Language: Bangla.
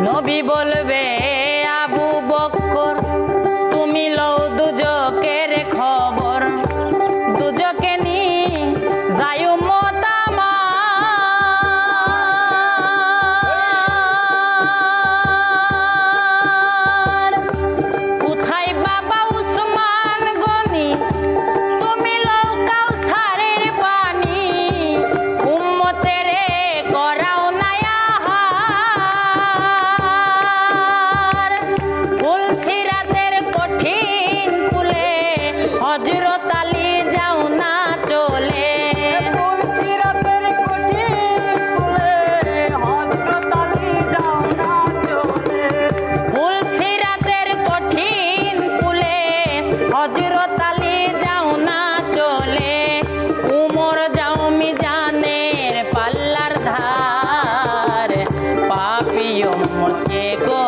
নবী বলবে আবু বকর তুমি লও দুজকের খবর, দুজকে নি যায় উম্মত আমার। কোথায় বাবা উসমান গনি তুমি লও কাউসারের পানি, উম্মতের করাও না আহার। ফুলসিরাতের কঠিন কুলে হযরত আলী যাও না চলে, ফুলসিরাতের কঠিন কুলে হযরত আলী যাও না চলে। ফুলসিরাতের কঠিন কুলে হযরত আলী যাও না চলে, উমর যাও মিজানের পাল্লার ধার, পাপী উম্মতকে গো